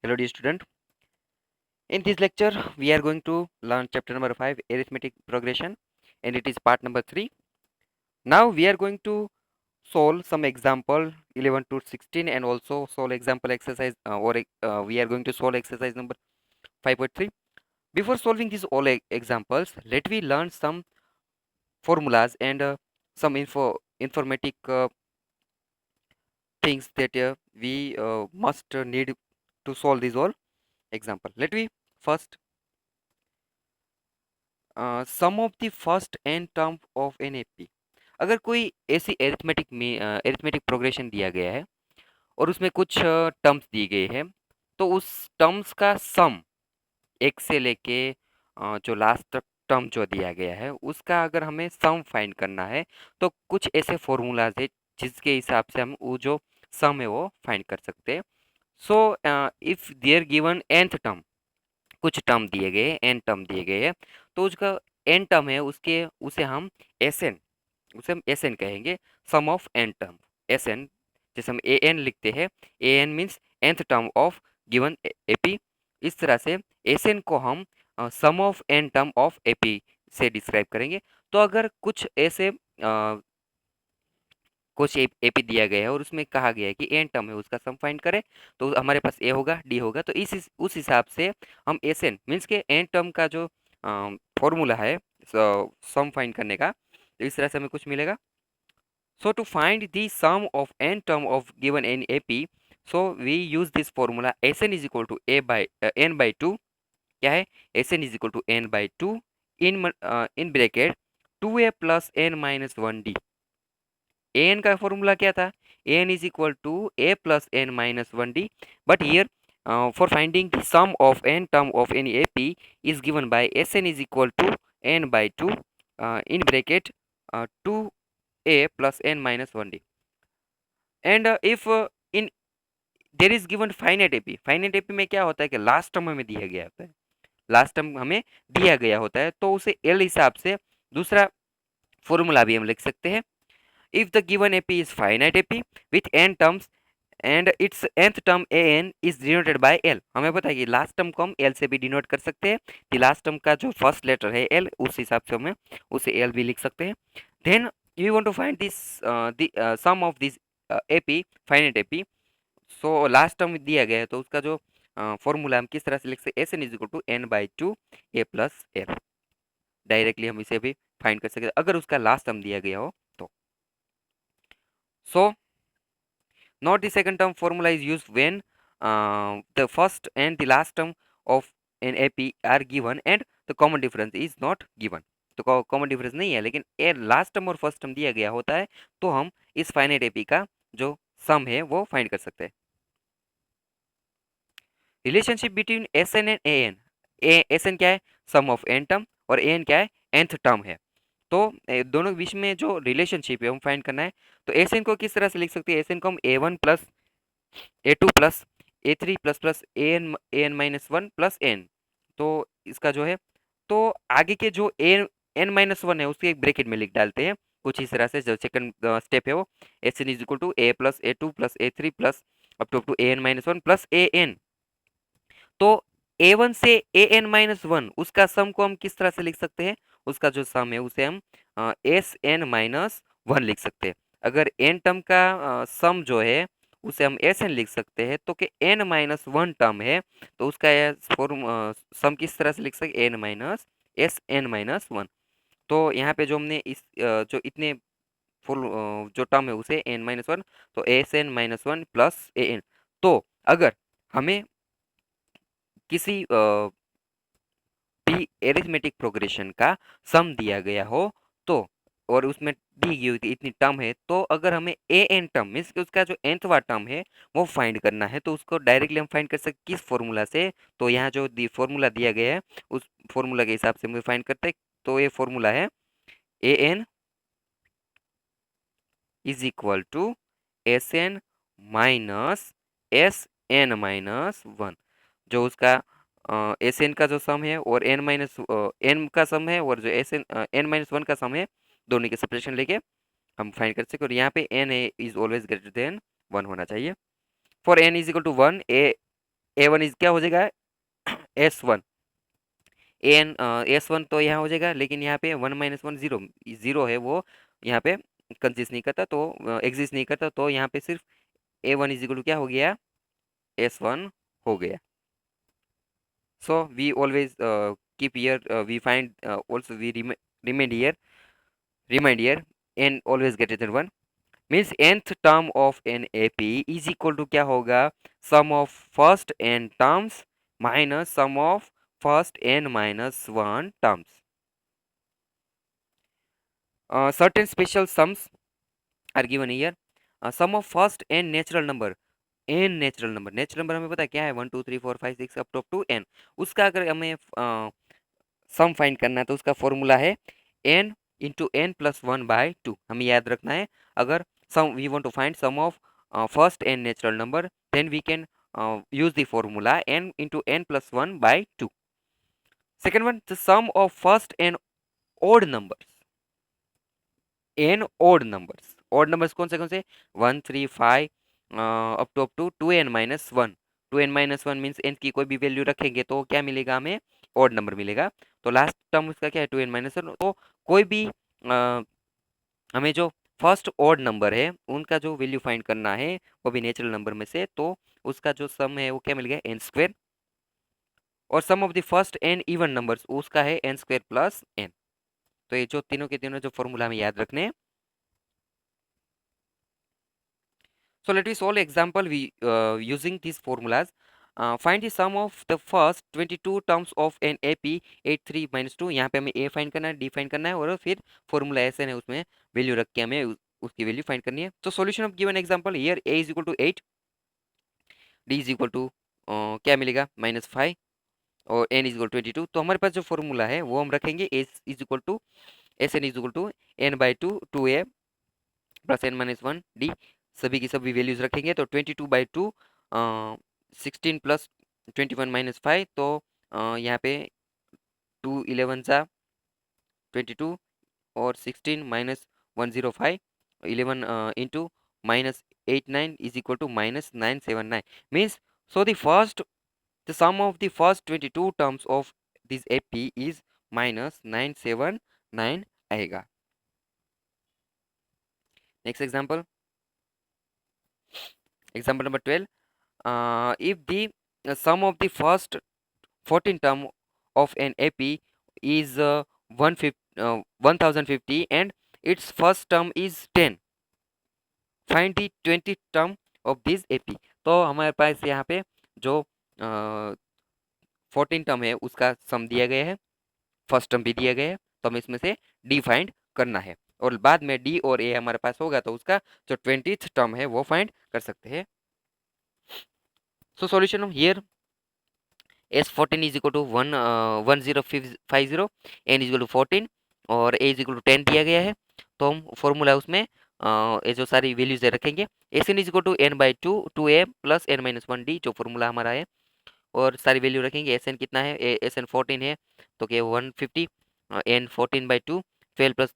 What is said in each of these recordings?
Hello, dear student. In this lecture, we are going to learn chapter number 5, arithmetic progression, and it is part number 3. Now, we are going to solve some example 11 to 16 and also solve example exercise we are going to solve exercise number 5.3. Before solving these all examples, let me learn some formulas and some informatic things that we must need to solve these all example. Let me first sum of the first n term of an AP. अगर कोई ऐसी arithmetic progression दिया गया है और उसमें कुछ terms दिए गए हैं, तो उस टर्म्स का सम एक से लेके जो लास्ट तक टर्म जो दिया गया है उसका अगर हमें सम फाइंड करना है, तो कुछ ऐसे फॉर्मूलाज है जिसके हिसाब से हम वो जो सम है वो फाइंड कर सकते हैं। So if there given nth term, कुछ टर्म दिए गए एन टर्म दिए गए हैं, तो उसका एन टर्म है उसके उसे हम एस एन कहेंगे, sum of N term. S N जैसे हम ए एन लिखते हैं, A N means nth term of given AP. इस तरह से एस एन को हम sum of N term of AP से डिस्क्राइब करेंगे। तो अगर कुछ ऐसे कुछ एपी दिया गया है और उसमें कहा गया है कि एन टर्म है उसका सम फाइंड करें, तो हमारे पास ए होगा, डी होगा। तो उस हिसाब से हम एस एन मीन्स के एन टर्म का जो फॉर्मूला है सम फाइंड करने का, तो इस तरह से हमें कुछ मिलेगा। So to find the sum of N term of given an AP, so we use this formula S N is equal to N by two. क्या है? S N is equal to N by two in bracket 2a plus N minus 1d। an का formula क्या था? an is equal to a plus n minus 1d, but here for finding the sum of n term of any ap is given by sn is equal to n by 2 in bracket 2a plus n minus 1d, and if in there is given finite ap में क्या होता है कि last term हमें दिया गया होता है, लास्ट टर्म हमें दिया गया होता है, तो उसे एल हिसाब से दूसरा फॉर्मूला भी हम लिख सकते हैं। If the given AP is finite AP with n terms and its nth term an is denoted by L, हमें पता है कि लास्ट टर्म को हम L से भी डिनोट कर सकते हैं, कि लास्ट टर्म का जो फर्स्ट लेटर है L, उस हिसाब से हमें उसे L भी लिख सकते हैं। Then we want to find this sum of this AP finite AP। So last term दिया गया है तो उसका जो फॉर्मूला हम किस तरह से लिख सकते हैं? S N is equal to N by two a plus l. Directly हम इसे भी फाइंड कर सकते हैं अगर उसका लास्ट टर्म दिया गया हो तो। सो not the second term formula is used when the first and the last term of an AP are given and the common difference is not given। तो कॉमन डिफरेंस नहीं है, लेकिन ए लास्ट टर्म और first term दिया गया होता है, तो हम इस फाइनाइट एपी का जो सम है वो फाइंड कर सकते हैं। Relationship between S n and a n. S n क्या है? सम ऑफ एन टर्म, और ए एन क्या है? nth टर्म है। तो दोनों के बीच में जो रिलेशनशिप है हम फाइंड करना है। तो एस एन को किस तरह से लिख सकते हैं? एस एन को हम A one plus A two plus A three plus plus A N minus one plus N. तो इसका जो है, तो आगे के जो एन माइनस वन है उसके एक ब्रैकेट में लिख डालते हैं कुछ इस तरह से। जो सेकंड स्टेप है वो S N is equal to a plus A two plus A three plus up to a N minus one plus A N. तो ए वन से ए एन माइनस वन उसका सम को हम किस तरह से लिख सकते हैं? उसका जो सम है उसे हम एस एन माइनस वन लिख सकते हैं। अगर एन टर्म का सम जो है उसे हम एस एन लिख सकते हैं, तो कि एन माइनस वन टर्म है तो उसका फॉर्म सम किस तरह से लिख सकते? N minus S N minus one. तो यहाँ पे जो हमने इस जो इतने फुल जो टर्म है उसे एन माइनस वन, तो S N minus one plus A N. तो अगर हमें किसी भी एरिथमेटिक प्रोग्रेशन का सम दिया गया हो, तो और उसमें दी गई हुई इतनी टर्म है, तो अगर हमें ए एन टर्म मीन्स कि उसका जो nthवा टर्म है वो फाइंड करना है, तो उसको डायरेक्टली हम फाइंड कर सकते किस फॉर्मूला से? तो यहाँ जो फॉर्मूला दिया गया है उस फॉर्मूला के हिसाब से हम फाइंड करते हैं। तो ये फॉर्मूला है A N is equal to S N minus S N minus one. जो उसका एस एन का जो सम है और एन माइनस एन का सम है और जो S n n minus one का सम है, दोनों की सेपरेशन लेके हम फाइंड कर सकते हैं। और यहाँ पे n is always greater than one होना चाहिए। For n is equal to one, A1 is क्या हो जाएगा, S1 एन, S1 तो यहाँ हो जाएगा, लेकिन यहाँ पे 1 - 1 जीरो, जीरो है वो यहाँ पे कंसिस्ट नहीं करता, तो एग्जिस्ट नहीं करता, तो यहाँ पे सिर्फ A1 इज इक्वल टू क्या हो गया, S1 हो गया. So we always keep here, we find also we remind here, remind here, n always greater than 1, means nth term of an AP is equal to क्या होगा, sum of first n terms minus sum of first n minus 1 terms. Certain special sums are given here. Sum of first n natural number, n natural number हमें पता है क्या है, 1 2 3 4 5 6 up to n. उसका अगर हमें सम फाइंड करना है तो उसका फॉर्मूला है n इंटू एन प्लस 1/2. हमें याद रखना है, अगर sum we want to find sum of first n natural number, then we can use the formula n into n plus 1/2. Second one, the sum of first n odd numbers, n odd numbers कौन से 1 3 5 up to 2n - 1. 2n - 1 means n की कोई भी value रखेंगे तो क्या मिलेगा, हमें odd नंबर मिलेगा. तो लास्ट टर्म उसका क्या है, 2n - 1. तो कोई भी हमें जो फर्स्ट odd नंबर है उनका जो वैल्यू फाइंड करना है वो भी नेचुरल नंबर में से, तो उसका जो सम है वो क्या मिल गया, n स्क्वेयर. और sum of the first n even numbers उसका है n स्क्वेयर प्लस n. तो ये जो तीनों के तीनों जो फॉर्मूला हमें याद रखने हैं. So let me solve example we using these formulas. Find the sum of the first 22 terms of an AP 83 - 2. यहाँ पे हमें a फाइंड करना है, d फाइंड करना है, और फिर फॉर्मूला ऐसे है उसमें वैल्यू रख के हमें उसकी वैल्यू फाइंड करनी है. तो solution of given example here a is equal to 8, d is equal to क्या मिलेगा, -5, और n इज इक्वल 22. तो हमारे पास जो फॉर्मूला है वो हम रखेंगे, a is equal to S N is equal to n/2 2a plus n - 1 d. सभी की सभी वैल्यूज रखेंगे, तो 22/2 16 प्लस 21 - 5. तो यहाँ पे 2 11 सा 22 और 16 minus 105 11 into -89 is equal to -979. Means so the first, the sum of the first 22 terms of this AP is -979 आएगा. Next example, example number 12. If the sum of the first 14 term of an AP is 1050 and its first term is 10, find the 20th term of this AP. तो हमारे पास यहाँ पे जो 14 term है उसका सम दिया गया है, फर्स्ट टर्म भी दिया गया है, तो हमें इसमें से डी फाइंड करना है, और बाद में डी और ए हमारे पास होगा तो उसका जो 20th टर्म है वो फाइंड कर सकते हैं. So solution of here, S14 is equal to 1050, n is equal to 14 और a is equal to 10 दिया गया है. तो हम फॉर्मूला उसमें ये जो सारी वैल्यूज रखेंगे, Sn is equal to n/2 2a plus n - 1 d, जो फॉर्मूला हमारा है, और सारी वैल्यू रखेंगे. Sn कितना है, Sn 14 है, तो क्या 150, n 14/2 12 plus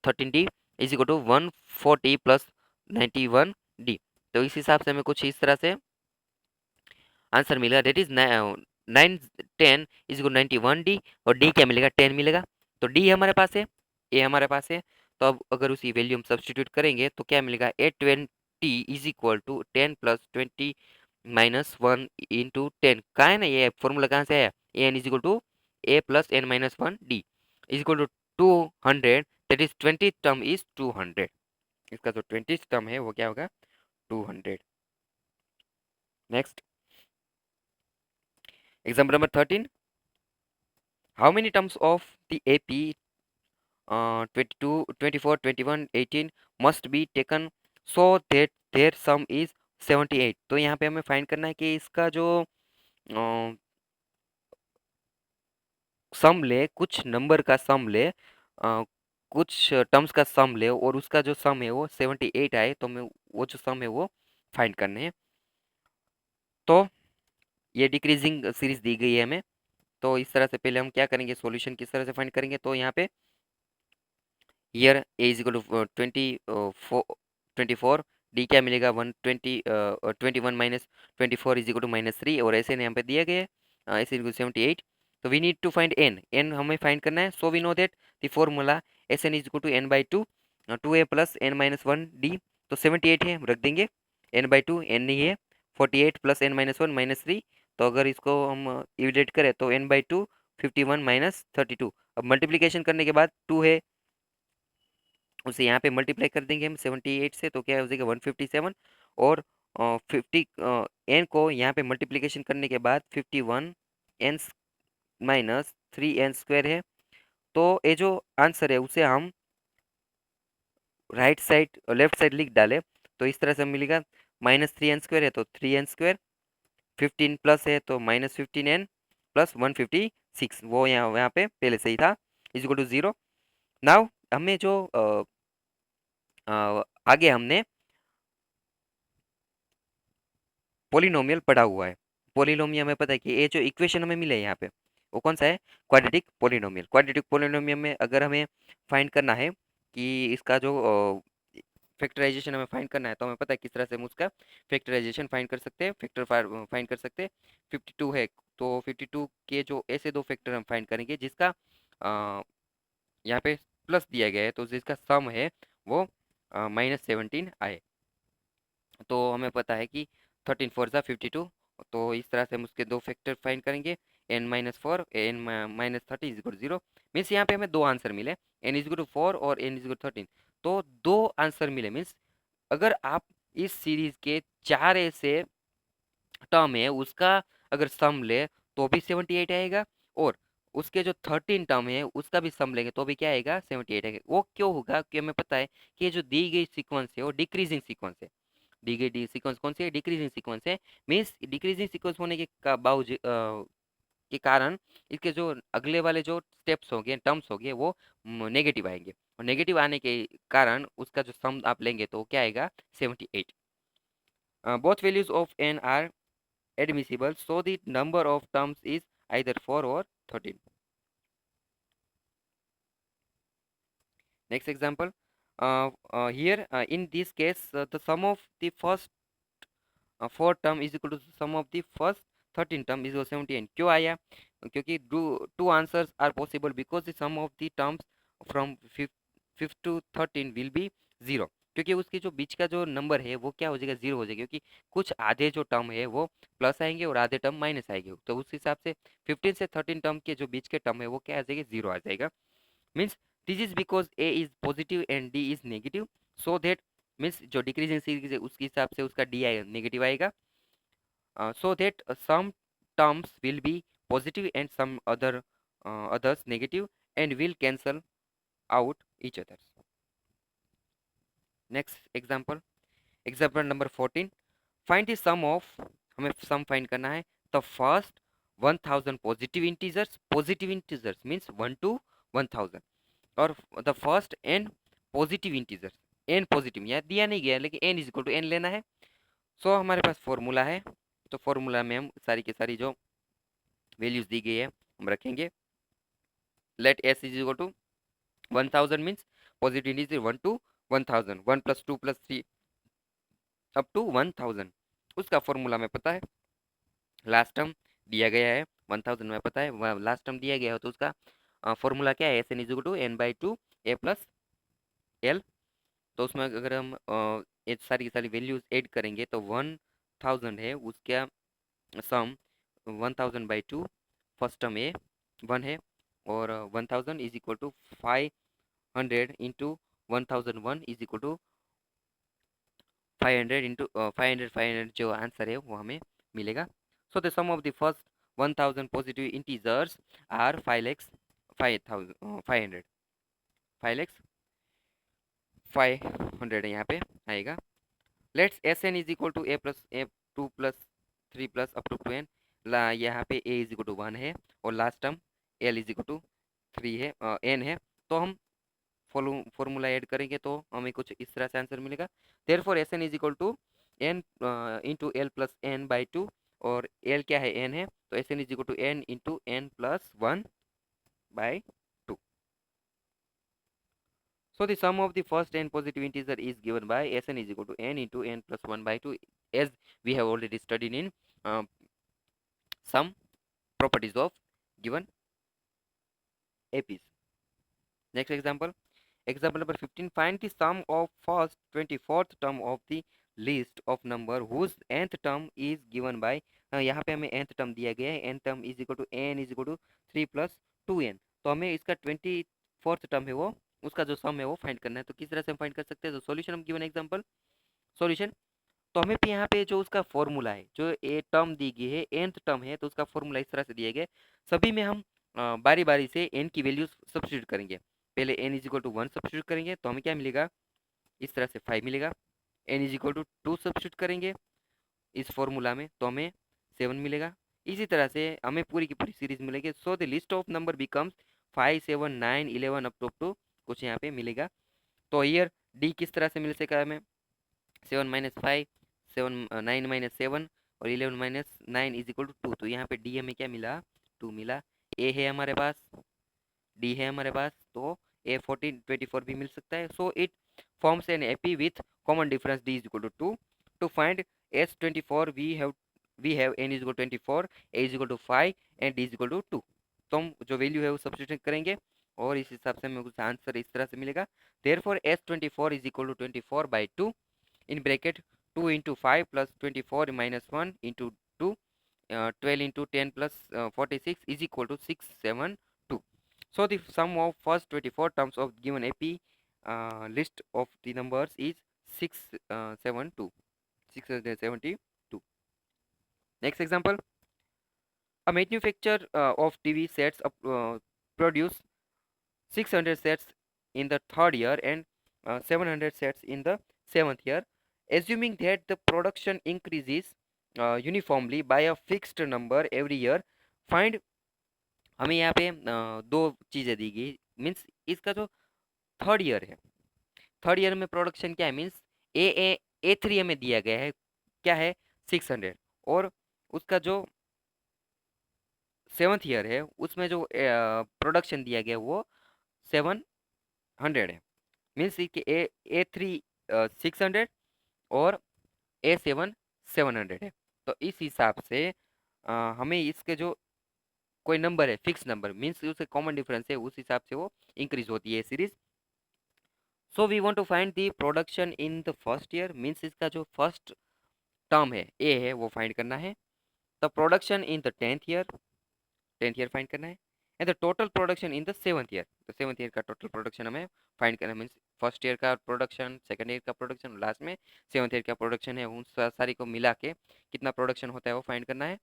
13d is equal to 140 plus 91d. तो इस हिसाब से हमें कुछ इस तरह से आंसर मिलेगा, date is 9 10 is equal 91d, और d क्या मिलेगा, 10 मिलेगा. तो d हमारे पास है, a हमारे पास है, तो अब अगर उसी वैल्यू हम सब्सटीट्यूट करेंगे तो क्या मिलेगा, 820 is equal to 10 plus 20 minus 1 into 10. कहाँ है ना, ये फॉर्मूला कहाँ से आया, a N is equal to a plus n - 1 d is equal to 200. That is 20 term is 200. इसका जो 20 टर्म है वो क्या होगा, 200. Next example number 13. How many terms of the AP 22 24 21 18 must be taken so that their sum is 78. तो यहाँ पे हमें फाइंड करना है कि इसका जो सम ले, कुछ नंबर का सम ले, कुछ टर्म्स का सम ले, और उसका जो सम है वो 78 आए, तो हमें वो जो सम है वो फाइंड करने हैं. तो ये डिक्रीजिंग सीरीज दी गई है हमें, तो इस तरह से पहले हम क्या करेंगे, सॉल्यूशन किस तरह से फाइंड करेंगे. तो यहाँ पे here a is equal to 24, D क्या मिलेगा 121 माइनस 24 इज इक्वल टू -3 और ऐसे यहाँ पे दिया गया है ऐसे इक्वल 78। तो we need to find n, n हमें फाइंड करना है। So we know that the formula S N is equal to N by two, two a plus N minus one d. तो 78 है, हम रख देंगे एन बाई टू, एन नहीं है, 48 plus N minus one minus three. तो अगर इसको हम इविडेट करें तो एन बाई टू 51 माइनस 32। अब मल्टीप्लीकेशन करने के बाद टू है, उसे यहाँ पे मल्टीप्लाई कर देंगे हम 78 से, तो क्या हो जाएगा 157। और 50 एन को यहाँ पे मल्टीप्लीकेशन करने के बाद 51 एन माइनस 3 एन स्क्वायर है। तो ये जो आंसर है उसे हम राइट साइड लेफ्ट साइड लिख डालें तो इस तरह से मिलेगा -3 n स्क्वायर है तो 3 n स्क्वायर, 15 प्लस है तो -15 n प्लस 156, वो यहाँ पे पहले से ही था, इज इक्वल टू 0। नाउ हमें जो आगे हमने पोलिनोमियल पढ़ा हुआ है। पोलिनोमियल हमें पता है कि ये जो इक्वेशन हमें मिले यहाँ पे वो कौन सा है, क्वाड्रेटिक पोलिनोमियल। क्वाड्रेटिक पोलिनोमियल में अगर हमें फाइंड करना है कि इसका जो फैक्टराइजेशन हमें फाइंड करना है तो हमें पता है किस तरह से हम उसका फैक्टराइजेशन फाइंड कर सकते हैं, फैक्टर फाइंड कर सकते हैं। 52 है तो 52 के जो ऐसे दो फैक्टर हम फाइंड करेंगे जिसका यहाँ पे प्लस दिया गया है, तो जिसका सम है वो -17 आए। तो हमें पता है कि 13 फोर ज़ा 52। तो इस तरह से हम उसके दो फैक्टर फाइंड करेंगे, n minus four n minus 30 is equal 0। Means यहाँ पे हमें दो आंसर मिले, एन इज इक्वल टू 4 और एन इज इक्वल टू 13। तो दो आंसर मिले, मीन्स अगर आप इस सीरीज के चार ऐसे टर्म है उसका अगर सम ले तो भी 78 आएगा, और उसके जो 13 टर्म है उसका भी सम लेंगे तो भी क्या आएगा 78 आएगा। वो क्यों होगा कि हमें पता है कि ये जो दी गई सीक्वेंस है वो डिक्रीजिंग सीक्वेंस है। दी गई डी सीक्वेंस कौन सी है, डिक्रीजिंग सीक्वेंस है। मीन्स डिक्रीजिंग सीक्वेंस होने के बावजूद के कारण इसके जो अगले वाले जो स्टेप्स होंगे टर्म्स होंगे वो नेगेटिव आएंगे, और नेगेटिव आने के कारण उसका जो सम आप लेंगे तो क्या आएगा 78। Both values of n are admissible, so the number of terms is either 4 or 13. Next example, here in this case the sum of the first 4 term is equal to the sum of the first 13 term is 78। क्यों आया, क्योंकि two answers are possible because the sum of the terms from 5 to 13 will be 0। क्योंकि उसकी जो बीच का जो number है वो क्या हो जाएगा 0 हो जाएगा, क्योंकि कुछ आधे जो टर्म है वो प्लस आएंगे और आधे टर्म माइनस आएंगे। तो उस हिसाब से 15 से 13 टर्म के जो बीच के टर्म है वो क्या आ जाएगा 0 आ जाएगा। Means this is because A is positive and d is negative, so that means जो डिक्रीजिंग सीरीज है उसके हिसाब से उसका डी आएगा नेगेटिव आएगा। So that some terms will be positive and some others negative and will cancel out each others. Next example, example number 14, find the sum of, हमें sum find करना है the first 1000 positive integers means 1 to 1000, और the first n positive integers, n positive यहाँ दिया नहीं गया लेकिन n is equal to n लेना है। सो हमारे पास फॉर्मूला है, तो फॉर्मूला में हम सारी की सारी जो वैल्यूज दी गई है हम रखेंगे। Let S is equal to 1000 means positive integer 1 to 1000, 1 plus 2 plus 3 up to 1000। उसका फॉर्मूला में पता है, लास्ट टर्म दिया गया है 1000 में पता है, लास्ट टर्म दिया गया हो तो उसका फॉर्मूला क्या है, S N is equal to N by two a plus l. तो उसमें अगर हम ये सारी की सारी वैल्यूज ऐड करेंगे तो 1000 है उसका sum 1000 by two, first term a 1 है, और 1000 is equal to 500 into 1001 is equal to 500 into 500 जो आंसर है वो हमें मिलेगा। So the sum of the first 1000 positive integers are 5 lakh 500 500 यहाँ पे आएगा। Let's S N is equal to a plus a 2 plus 3 plus up to n, यहाँ पे ए इज इक्वल टू 1 है और last term l is equal to 3 है, n है। तो हम फॉर्मूला ऐड करेंगे तो हमें कुछ इस तरह से आंसर मिलेगा। Therefore S N is equal to n into l plus n by two, और एल क्या है एन है, तो S N is equal to n into n plus 1 by two. So the sum of the first n positive integer is given by Sn is equal to n into n plus 1 by 2, as we have already studied in uh, some properties of given APs. Next example. Example number 15. Find the sum of first 24th term of the list of number whose nth term is given by, यहाँ पे हमें nth term दिया गया है, nth term is equal to n is equal to 3 plus 2n. तो हमें इसका 24th term है वो, उसका जो सम है वो फाइंड करना है. तो किस तरह से हम फाइंड कर सकते हैं? तो सॉल्यूशन हम गिवन एग्जांपल सॉल्यूशन. तो हमें पे यहाँ पे जो उसका फॉर्मूला है, जो ए टर्म दी गई है, nth टर्म है, तो उसका फॉर्मूला इस तरह से दिया गया है. सभी में हम बारी बारी से n की वैल्यू सब्स्टिट्यूट करेंगे. पहले n is equal to 1 substitute करेंगे तो हमें क्या मिलेगा? इस तरह से 5 मिलेगा. n is equal to 2 substitute करेंगे इस फॉर्मूला में तो हमें 7 मिलेगा. इसी तरह से हमें पूरी की पूरी सीरीज मिलेगी. So the list of number becomes 5 7 9 11 up to कुछ यहाँ पे मिलेगा. तो हियर डी किस तरह से मिल सकेगा हमें? 7 माइनस 5, 9 माइनस 7 और 11 माइनस 9 इज इक्वल टू 2. तो यहाँ पे डी हमें क्या मिला? 2 मिला. ए है हमारे पास, डी है हमारे पास, तो ए 14 24 भी मिल सकता है. So it forms an AP with common difference d is equal to 2. To find S 24 we have n is equal 24, a is equal to 5 and d is equal to 2. तो हम जो वैल्यू है वो सब्स्टिट्यूट करेंगे और इस हिसाब से हमें कुछ आंसर इस तरह से मिलेगा. Therefore S 24 is equal to 24 by 2 in bracket 2 into 5 plus 24 minus 1 into 2, 12 into 10 plus 46 is equal to 672. So the sum of first 24 terms of given AP list of the numbers is 672. 672. Next example. A manufacturer of TV sets produce 600 sets in the third year and 700 sets in the seventh year. Assuming that the production increases uniformly by a fixed number every year, find. हमें यहाँ पे दो चीज़ें दी गई. Means इसका जो third year है, third year में प्रोडक्शन क्या है? मीन्स ए ए ए थ्री हमें दिया गया है क्या है? 600. और उसका जो सेवन्थ ईयर है उसमें जो प्रोडक्शन दिया गया वो 700 है. मीन्स कि ए थ्री 600 और ए7 700 है. तो इस हिसाब से हमें इसके जो कोई नंबर है, फिक्स नंबर, मीन्स उसके कॉमन डिफरेंस है, उस हिसाब से वो इंक्रीज होती है series. So we want to find the production in the first year. Means इसका जो फर्स्ट टर्म है ए है वो फाइंड करना है. The production in the tenth year find करना है. And the total production in the seventh year. तो सेवन्थ ईयर का टोटल प्रोडक्शन हमें फाइंड करना है. मीन्स फर्स्ट ईयर का प्रोडक्शन, सेकंड ईयर का प्रोडक्शन, लास्ट में सेवन्थ ईयर का प्रोडक्शन है, उन सारी को मिला के कितना प्रोडक्शन होता है वो फाइंड करना है.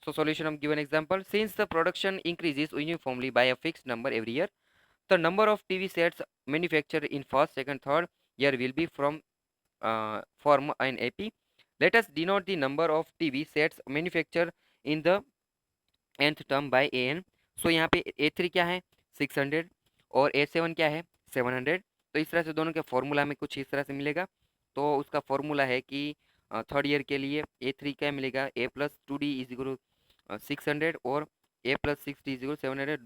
So solution of given example. Since the production increases uniformly by a fixed number every year, the number of TV sets manufactured in first, second, third year will be from form an AP. Let us denote the number of TV sets manufactured in the nth term by an. So यहाँ पे A3 क्या है? 600 और A7 क्या है? 700. तो इस तरह से दोनों के फॉर्मूला में कुछ इस तरह से मिलेगा. तो उसका फॉर्मूला है कि थर्ड ईयर के लिए A3 क्या मिलेगा? A plus 2D is equal 600 और A plus 6D is equal 700.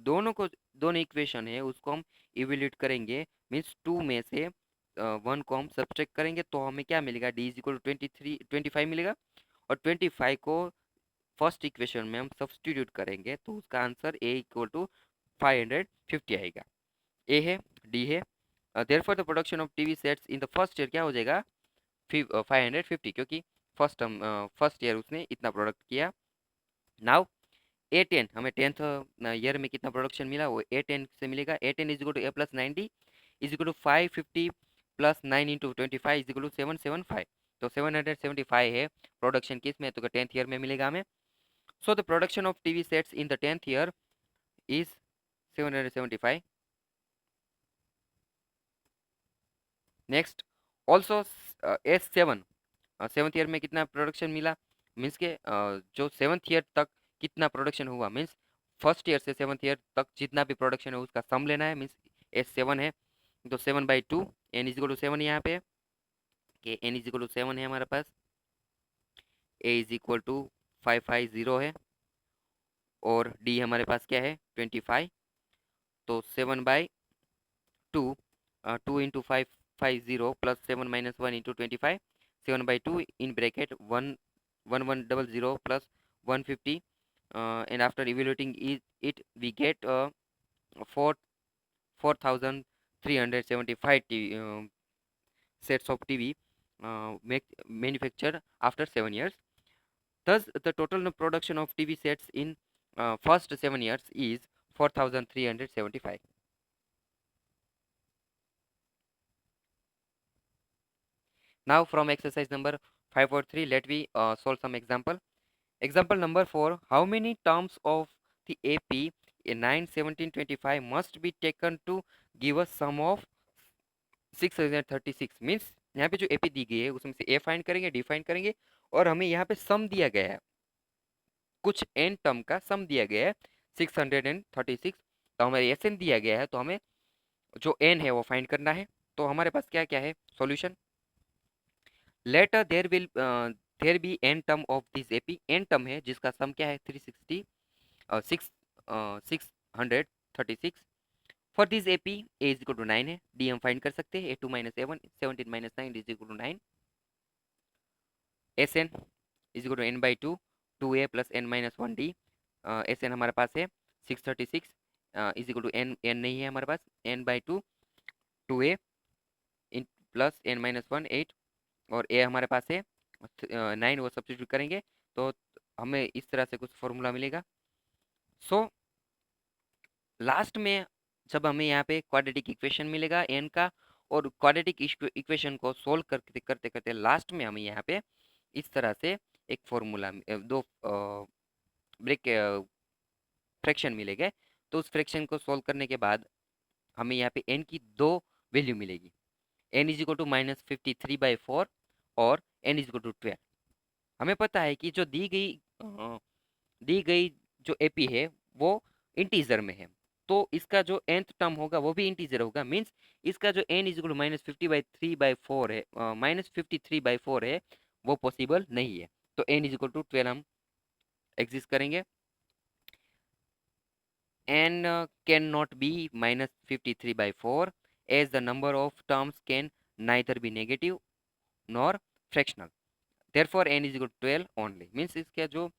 दोनों इक्वेशन है उसको हम इवेल्यूट करेंगे. मीन्स 2 में से 1 को हम सब्ट्रैक्ट करेंगे तो हमें क्या मिलेगा? D इज इक्वल 25 मिलेगा. और 25 को फर्स्ट इक्वेशन में हम सब्स्टिट्यूट करेंगे तो उसका आंसर ए इक्वल टू 550 आएगा. ए है, डी है. Therefore the production of TV sets in the first year क्या हो जाएगा? 550, क्योंकि फर्स्ट ईयर उसने इतना प्रोडक्ट किया. नाउ A10 हमें टेंथ ईयर में कितना प्रोडक्शन मिला वो A10 से मिलेगा. A10 is equal to A plus 90 is equal to 550 plus 9 into 25 is equal to 775. तो 775 है प्रोडक्शन किस में? तो टेंथ ईयर में मिलेगा हमें. So the production of TV sets in the 10th year is 775. Next, also S7 seventh year में कितना प्रोडक्शन मिला? मीन्स के जो सेवन्थ ईयर तक कितना प्रोडक्शन हुआ, मीन्स फर्स्ट ईयर से सेवन्थ ईयर तक जितना भी प्रोडक्शन है उसका सम लेना है. मीन्स S7 है तो 7/2 n इज इक्वल टू 7 यहाँ पे कि n इज इक्वल टू 7 है हमारे पास. a इज इक्वल टू 550 है और d हमारे पास क्या है? 25. तो 7/2 2 into 5 50 plus 7 minus 1 into 25, 7 by 2 in bracket 1 100 plus 150, and after evaluating it we get 4 4375 sets of TV manufactured after 7 years. Thus, the total production of TV sets in first 7 years is 4375. Now, from exercise number 543, let we solve some example. Example number 4: how many terms of the AP in 9 17 25 must be taken to give a sum of 636? Means यहाँ पे जो AP दी गई है उसमें से ए find करेंगे, D find करेंगे, और हमें यहाँ पे सम दिया गया है, कुछ एन टर्म का सम दिया गया है 636। तो हमारे एस एन दिया गया है, तो हमें जो एन है वो फाइंड करना है। तो हमारे पास क्या क्या है solution. Let there be n term of this AP. N term है जिसका सम क्या है 360 636। For this AP a is equal to 9 है, डी हम फाइंड कर सकते हैं, a 2 minus a 1 17 minus 9 is equal to 9। S N is equal to N by 2 2 a plus N minus 1 d. S n हमारे पास है 636 is equal to n, n नहीं है हमारे पास, एन बाई 2 2 ए इन प्लस एन माइनस 1 8, और ए हमारे पास है 9, वो सब्स्टिट्यूट करेंगे तो हमें इस तरह से कुछ फॉर्मूला मिलेगा। सो लास्ट में जब हमें यहाँ पे क्वाड्रेटिक इक्वेशन मिलेगा एन का, और क्वाड्रेटिक इक्वेशन को सोल्व करते करते करते लास्ट में हमें यहाँ पे इस तरह से एक फॉर्मूला दो ब्रेक फ्रैक्शन मिलेंगे। तो उस फ्रैक्शन को सोल्व करने के बाद हमें यहाँ पे एन की दो वैल्यू मिलेगी, एन इज इक्वल टू -53/4 और एन इज इक्वल टू 12। हमें पता है कि जो दी गई जो एपी है वो इंटीजर में है, तो इसका जो nth टर्म होगा वो भी इंटीजर होगा। मींस इसका जो n इज इक्वल टू -50/3/4 है, -53/4 है, वो पॉसिबल नहीं है। तो n इज इक्वल टू 12 हम एग्जिस्ट करेंगे। n can not be -53/4 as the number of terms can neither be negative nor fractional, therefore n is equal to 12 only. Means इसका जो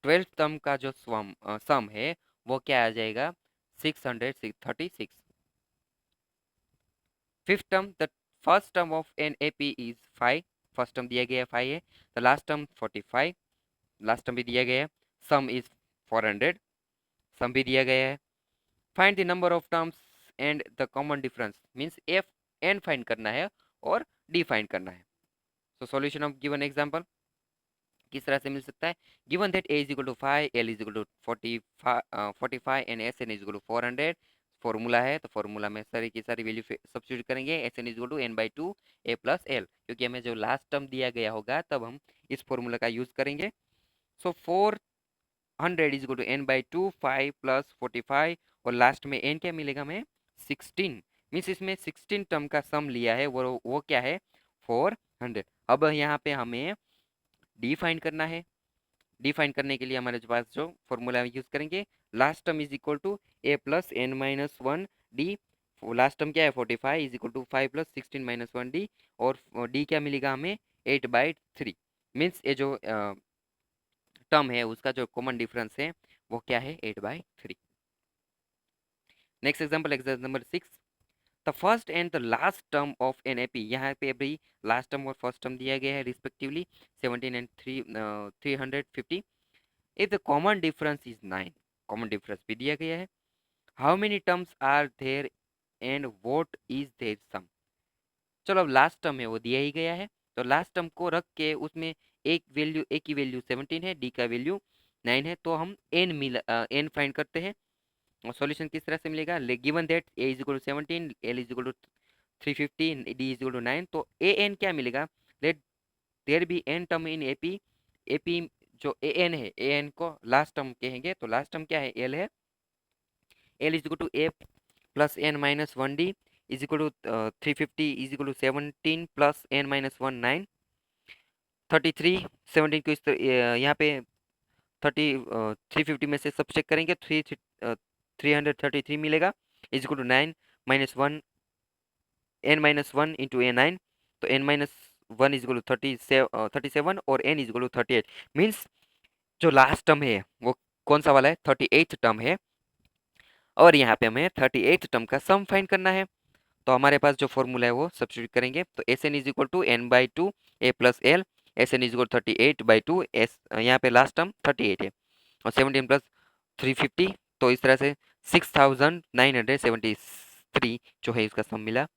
12th टर्म का जो सम है वो क्या आ जाएगा 636। Fifth term, the first term of an AP is 5, first term दिया गया है 5 है, the last term 45, last term भी दिया गया है, सम इज 400, सम भी दिया गया है। Find the number of terms and the common difference, means f n find करना है और डी फाइंड करना है। So solution of given example किस तरह से मिल सकता है। Given that a is equal to 5, l is equal to 45 and S N is equal to 400। Formula है तो फॉर्मूला में सारी की सारी वैल्यू सब्स्टिट्यूट करेंगे, S N is equal to N by 2 a plus l, क्योंकि हमें जो लास्ट टर्म दिया गया होगा तब हम इस फॉर्मूला का यूज करेंगे। So 400 is equal to N by 2 5 plus 45, और लास्ट में एन क्या मिलेगा हमें 16। मीन्स इसमें 16 टर्म का सम लिया है, वो क्या है 400। अब यहाँ पे हमें डी फाइंड करना है। डी फाइंड करने के लिए हमारे पास जो फॉर्मूला यूज करेंगे, last term is equal to a plus N minus 1 d. Last term क्या है 45 is equal to 5 plus 16 minus 1 d, और डी क्या मिलेगा हमें 8/3। मीन्स ये जो टर्म है उसका जो कॉमन डिफरेंस है वो क्या है 8/3। Next example, example number 6, the first and the last term of an AP. यहाँ पे अभी लास्ट टर्म और फर्स्ट टर्म दिया गया है respectively 17 and 350। If the common difference is 9, common difference भी दिया गया है। How many terms are there and what is their sum. चलो अब लास्ट टर्म है वो दिया ही गया है, तो लास्ट टर्म को रख के उसमें एक वैल्यू, ए की वैल्यू 17 है, डी का वैल्यू 9 है, तो हम एन फाइंड करते हैं। और सॉल्यूशन किस तरह से मिलेगा, given that a is equal to 17, l is equal to 350, d is equal to 9, तो ए एन क्या मिलेगा, let there be n term in AP. AP जो ए एन है, ए एन को लास्ट टर्म कहेंगे, तो लास्ट टर्म क्या है एल है, l is equal to a plus N minus 1 d is equal to 350 is equal to 17 plus N minus 1 9, 33 17 को यहाँ पे 350 में से सब चेक करेंगे, 333 मिलेगा is equal to 9 minus 1 n-1 into a9, तो n-1 इज इक्वल टू 37 और n is equal to 38। Means जो लास्ट टर्म है वो कौन सा वाला है, 38th टर्म है, और यहाँ पे हमें 38th टर्म का सम फाइंड करना है। तो हमारे पास जो फॉर्मूला है वो सब्स्टिट्यूट करेंगे, तो S N is equal to N by two a plus l, S N is equal 38/2, S यहाँ पे लास्ट टर्म 38 है, और 17 प्लस 350, तो इस तरह से 6973 जो है इसका सम मिला।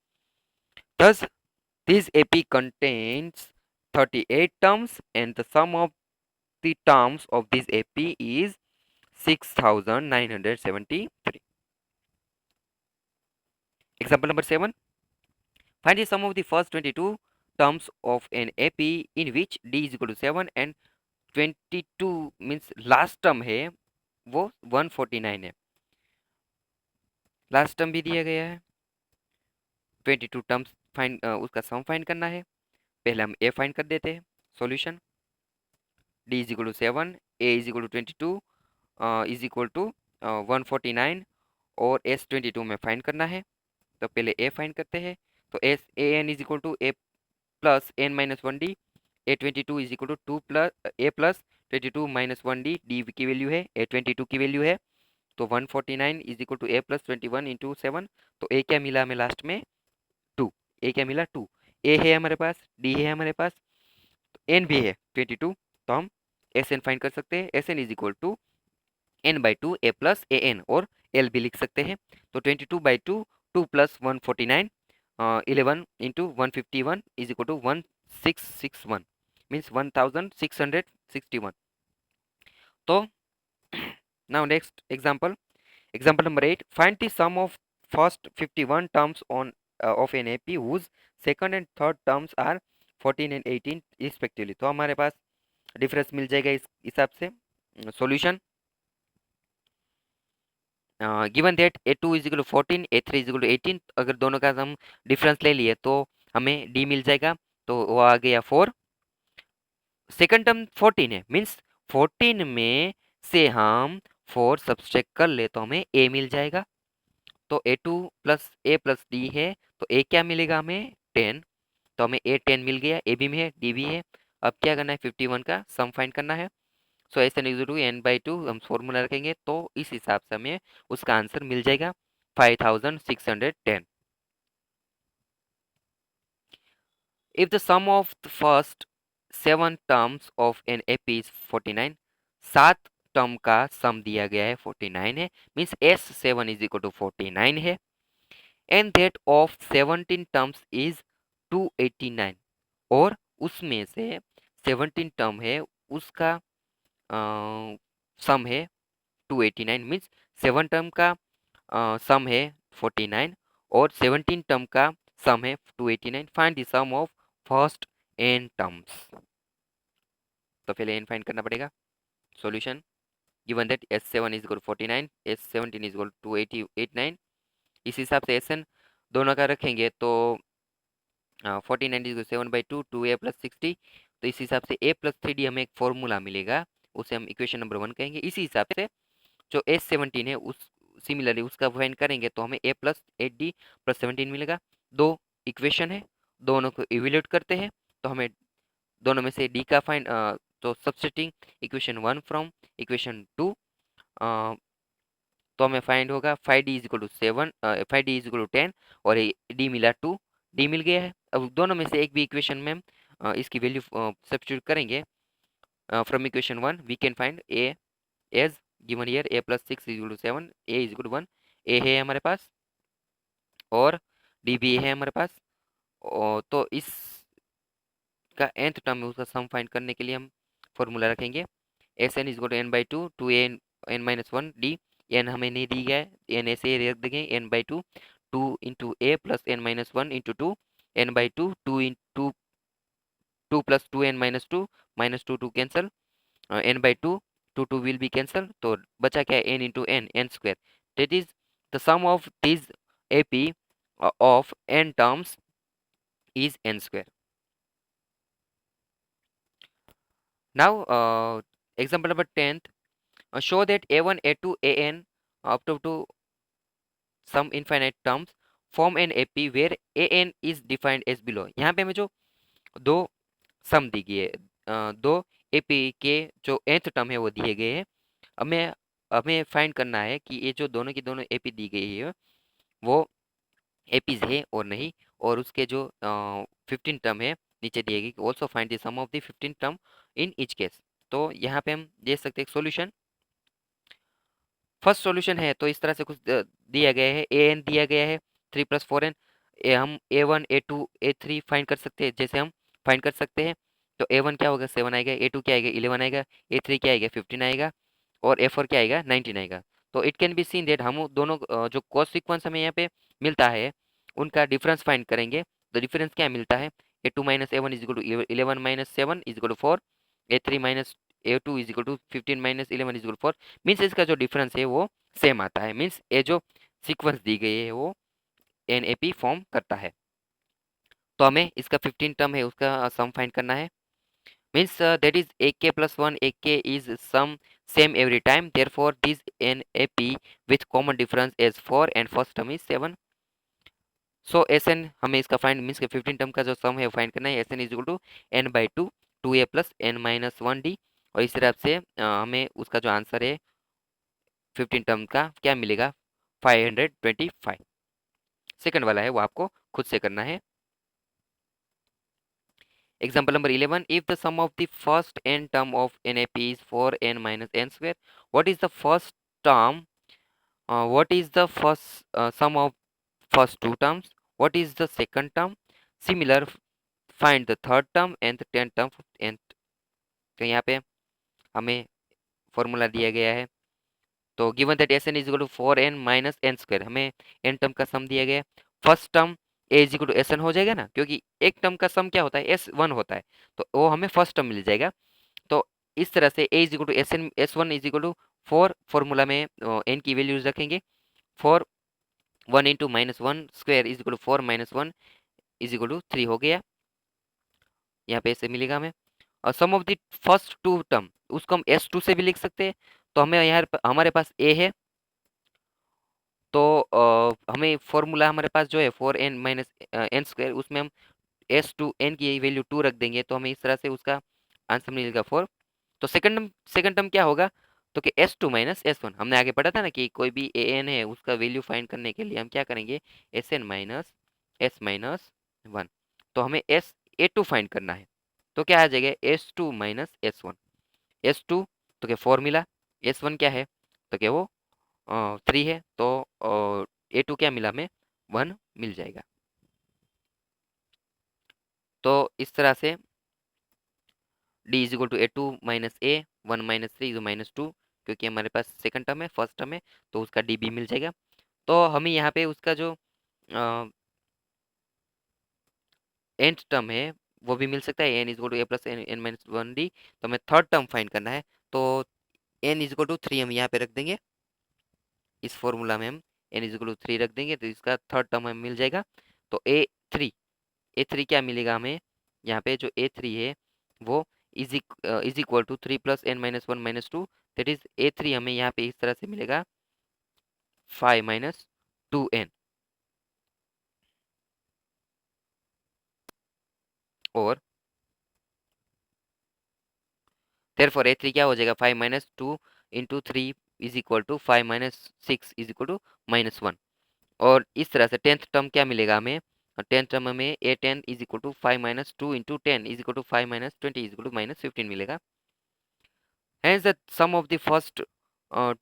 Thus, this AP contains 38 terms and the sum of the terms of this AP is 6973. Example number 7. Find the sum of the first 22 terms of an AP in which D is equal to 7 and 22 means last term है वो 149 है। Last term भी दिया गया है, 22 terms find उसका सम find करना है। पहले हम ए फाइंड कर देते हैं। Solution d is equal to 7, a is equal to 22 is equal to 149 और एस 22 में फाइंड करना है। तो पहले ए फाइंड करते हैं, तो S a N is equal to a plus N minus 1 d, a 22 is equal to 2 plus a plus 22 minus 1 d, d की वैल्यू है, ए 22 की वैल्यू है, तो 149 is equal to a plus 21 into 7। तो ए क्या मिला हमें लास्ट में 2, ए क्या मिला 2, ए है हमारे पास, डी है हमारे पास, एन भी है 22, तो हम एस एन फाइंड कर सकते हैं। S N is equal to n/2 a plus A n, और एल भी लिख सकते हैं। तो 22/2, 2 plus 149, 11 into 151 is equal to 1661, means 1661। तो now next example, example number 8. Find the sum of first 51 terms on of an AP whose second and third terms are 14 and 18 respectively. तो हमारे पास difference मिल जाएगा इस हिसाब से। Solution given that a2 is equal to 14, a3 is equal to 18, अगर दोनों का हम डिफरेंस ले लिए तो हमें d मिल जाएगा, तो वो आ गया 4। सेकंड टर्म 14 है, मीन्स 14 में से हम 4 सब्सट्रैक्ट कर ले तो हमें a मिल जाएगा। तो a2 plus a plus D है, तो a क्या मिलेगा हमें 10, तो हमें a 10 मिल गया, a भी में है, d भी है। अब क्या करना है, 51 का सम फाइंड करना है। So s n equal to n/2 हम फॉर्मूला रखेंगे, तो इस हिसाब से हमें उसका आंसर मिल जाएगा 5610। If the sum of the first 7 terms of an AP is 49, 7 term का सम दिया गया है 49 है, means S7 is equal to 49 है, and that of 17 terms is 289, और उसमें से 17 टर्म है उसका सम है 289, मीन्स 7 टर्म का सम है 49 और 17 टर्म का सम है 289। Find the sum of first n terms. तो पहले n फाइंड करना पड़ेगा। Solution given that S7 is equal 49, S17 is equal 289, इस हिसाब से Sn दोनों का रखेंगे तो 49 इज 7/2, 2a प्लस 60, तो इस हिसाब से a प्लस 3d हमें एक फॉर्मूला मिलेगा, उसे हम इक्वेशन नंबर 1 कहेंगे। इसी हिसाब से जो S17 है उस सिमिलरली उसका फाइंड करेंगे तो हमें a प्लस 8d प्लस 17 मिलेगा। दो इक्वेशन है, दोनों को इवेल्यूएट करते हैं, तो हमें दोनों में से d का फाइंड, तो सब्स्टिट्यूटिंग इक्वेशन 1 फ्रॉम इक्वेशन 2, तो हमें फाइंड होगा 5d is equal to 7, 5d is equal to 10 और d मिला 2, d मिल गया है। अब दोनों में से एक भी इक्वेशन में हम इसकी वैल्यू सब्स्टिट्यूट करेंगे। From equation 1 we can find a as given here, a plus 6 is equal to 7, a is equal to 1, a है हमारे पास और d भी है हमारे पास, और तो इस का nth टर्म में उसका सम फाइंड करने के लिए हम फॉर्मूला रखेंगे S N is equal to n/2 two n minus 1 d, n हमें नहीं दी गया है, एन ऐसे ही रख देंगे, n/2 2 into a plus n minus 1 into 2, n/2 2 into 2 plus 2n minus 2, minus 2 cancel, n/2 2 will be cancel, तो बचा क्या है n into n, n square, that is the sum of this AP of n terms is n square. Now example number 10th, show that a1 a2 an up to some infinite terms form an AP where a N is defined as below. यहाँ पे हमें जो दो सम दी गई है, दो AP के जो nth टर्म है वो दिए गए हैं। हमें हमें फाइंड करना है कि ये जो दोनों की दोनों एपी दी गई है वो एपीज है और नहीं, और उसके जो 15 टर्म है नीचे दिए गए, also find the sum of the 15 term in each case. तो यहाँ पे हम दे सकते हैं सॉल्यूशन। फर्स्ट सॉल्यूशन है तो इस तरह से कुछ दिया गया है, ए एन दिया गया है 3 + 4n। हम A1 A2 A3 फाइंड कर सकते हैं, जैसे हम फाइंड कर सकते हैं। तो A1 क्या होगा 7 आएगा, A2 क्या आएगा 11 आएगा, A3 क्या आएगा 15 आएगा, और A4 क्या आएगा 19 आएगा। तो it can be seen that हम दोनों जो कॉस्ट सीक्वेंस हमें यहाँ पे मिलता है उनका डिफरेंस फाइंड करेंगे। तो डिफरेंस क्या मिलता है, A2 - A1 = 11 - 7 = 4, A3 - A2 = 15 - 11 = 4। Means इसका जो डिफरेंस है वो सेम आता है, मीन्स ये जो सीक्वेंस दी गई है वो एनएपी फॉर्म करता है। तो हमें इसका 15 टर्म है उसका सम फाइंड करना है। Means that is AK + 1 AK is sum same every time, therefore this an AP with common difference as 4 and first term is 7। So Sn हमें इसका फाइंड मीन्स के 15 टर्म का जो सम है वो फाइंड करना है। Sn is equal to n/2 2a + n - 1d। और इस तरह से हमें उसका जो आंसर है 15 टर्म का क्या मिलेगा 525। सेकंड वाला है वो आपको खुद से करना है। Example number 11. If the sum of the first n term of NAP is 4n minus n square, what is the first term? What is the first sum of first two terms? What is the second term? Similar, find the third term and the tenth term of nth। तो यहाँ पे हमें formula दिया गया है। तो given that S N is equal to 4n minus n square, हमें n term का सम दिया गया है। First term a is equal to S n हो जाएगा ना, क्योंकि एक टर्म का सम क्या होता है S1 होता है, तो वो हमें फर्स्ट टर्म मिल जाएगा। तो इस तरह से a is equal to S n S1 is equal to 4, formula में एन की वैल्यूज रखेंगे। 4 1 into -1 square is equal to 4 - 1 is equal to 3 हो गया। यहाँ पे ऐसे मिलेगा हमें। और sum of the first two term उसको हम S2 से भी लिख सकते हैं। तो हमें यहाँ हमारे पास ए है, तो हमें फॉर्मूला हमारे पास जो है 4n माइनस एन स्क्वायर, उसमें हम S2 n की वैल्यू 2 रख देंगे, तो हमें इस तरह से उसका आंसर मिलेगा 4। तो सेकंड टर्म क्या होगा, तो कि S2 - S1, हमने आगे पढ़ा था ना कि कोई भी an है उसका वैल्यू फाइंड करने के लिए हम क्या करेंगे Sn - S - 1। तो हमें A2 फाइंड करना है, तो क्या आ जाएगा S2 - S1। S2 तो क्या फॉर्मूला, S1 क्या है तो क्या वो 3 है, तो A2 क्या मिला हमें 1 मिल जाएगा। तो इस तरह से D is equal to A2 - A 1 - 3 जो -2, क्योंकि हमारे पास सेकंड टर्म है फर्स्ट टर्म है, तो उसका डी भी मिल जाएगा। तो हमें यहाँ पे उसका जो nth टर्म है वो भी मिल सकता है, n is equal to A + n - 1d। तो हमें थर्ड टर्म फाइंड करना है, तो n इज इक्वल टू 3 हम यहाँ पे रख देंगे। इस फॉर्मूला में हम n इज इक्वल टू 3 रख देंगे, तो इसका थर्ड टर्म हमें मिल जाएगा। तो A3 क्या मिलेगा हमें, यहाँ पे जो A3 है वो is equal to 3 + n - 1 - 2, that is A3 हमें यहाँ पे इस तरह से मिलेगा 5 - 2n। और therefore A3 क्या हो जाएगा 5 - 2 into 3 is equal to 5 - 6 is equal to -1। और इस तरह से टेंथ टर्म क्या मिलेगा हमें, टेंथ टर्म हमें A10 is equal to 5 - 2 into 10 is equal to 5 - 20 is equal to -15 मिलेगा। Hence the sum of the first uh,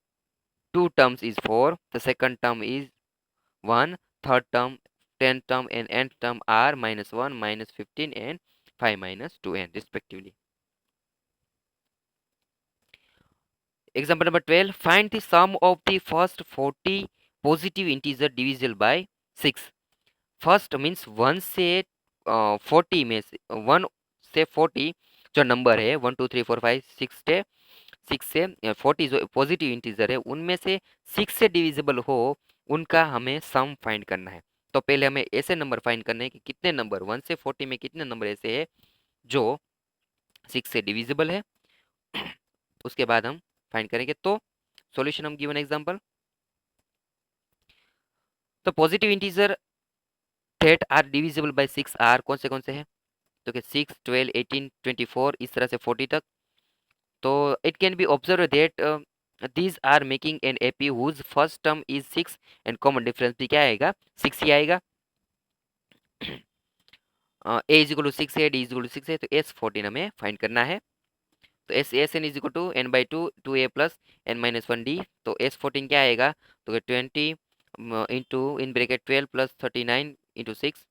two terms is 4, the second term is 1, third term, 10th term and nth term are -1, -15 and 5 - 2n respectively. Example number 12. Find the sum of the first 40 positive integer divisible by 6. First means 1 से 40 में से 1 से 40 जो number है 1 2 3 4 5 6 से 40 जो positive integer है उनमें से 6 से डिविजिबल हो उनका हमें सम फाइंड करना है। तो पहले हमें ऐसे नंबर फाइंड करने हैं कि कितने नंबर 1 से 40 में कितने नंबर ऐसे है जो 6 से डिविजिबल है। उसके बाद हम फाइंड करेंगे। तो सॉल्यूशन हम गिवन एग्जांपल। तो positive integer that are divisible by 6 are कौन से हैं? तो कि 6, 12, 18, 24 इस तरह से 40 तक। तो it can be observe that these are making an AP whose first term is 6 and common difference भी क्या आएगा? 6 ही आएगा। ए इज इक्वल टू 6 है, डी इज इक्वल टू 6 है, तो एस 14 हमें फाइंड करना है। तो S N is equal to N by two, two a plus N minus one d. तो एस 14 क्या आएगा? तो 20 into in bracket 12 plus 39 into 6,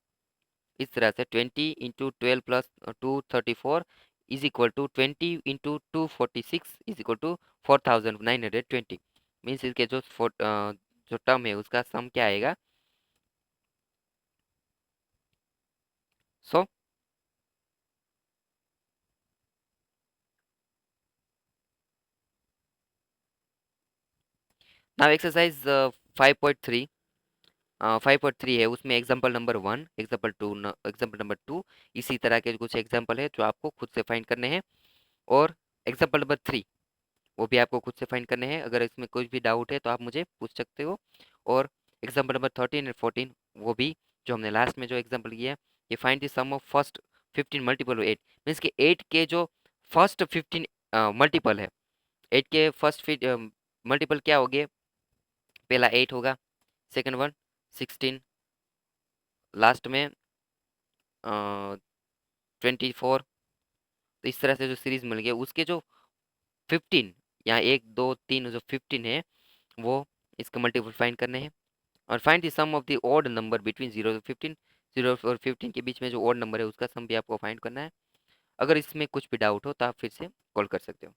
इस तरह से 20 into 12 plus 234 is equal to 20 into 246 is equal to 4920। Means इसके जो term है उसका सम क्या आएगा? सो नाउ एक्सरसाइज 5.3, 5.3 है, उसमें example number 1, example 2, example number 2, इसी तरह के कुछ एग्जाम्पल है जो आपको खुद से फाइंड करने हैं। और एग्जाम्पल नंबर 3 वो भी आपको खुद से फाइंड करने हैं। अगर इसमें कोई भी डाउट है तो आप मुझे पूछ सकते हो। और एग्जाम्पल नंबर 13 एंड 14 वो भी जो हमने लास्ट में जो एग्जाम्पल किया है, ये find the sum of first 15 multiple of 8, मीन्स कि 8 के जो फर्स्ट 15 मल्टीपल है, 8 के फर्स्ट मल्टीपल क्या हो गए? पहला 8 होगा, सेकंड वन 16, लास्ट में 24। तो इस तरह से जो सीरीज मिल गया उसके जो 15, यहाँ 1 2 3 जो 15 है वो इसका मल्टीपल फाइंड करने हैं। और find the sum of the odd number between 0 और 15, 0 और 15 के बीच में जो ऑड नंबर है उसका सम भी आपको फाइंड करना है। अगर इसमें कुछ भी डाउट हो तो आप फिर से कॉल कर सकते हो।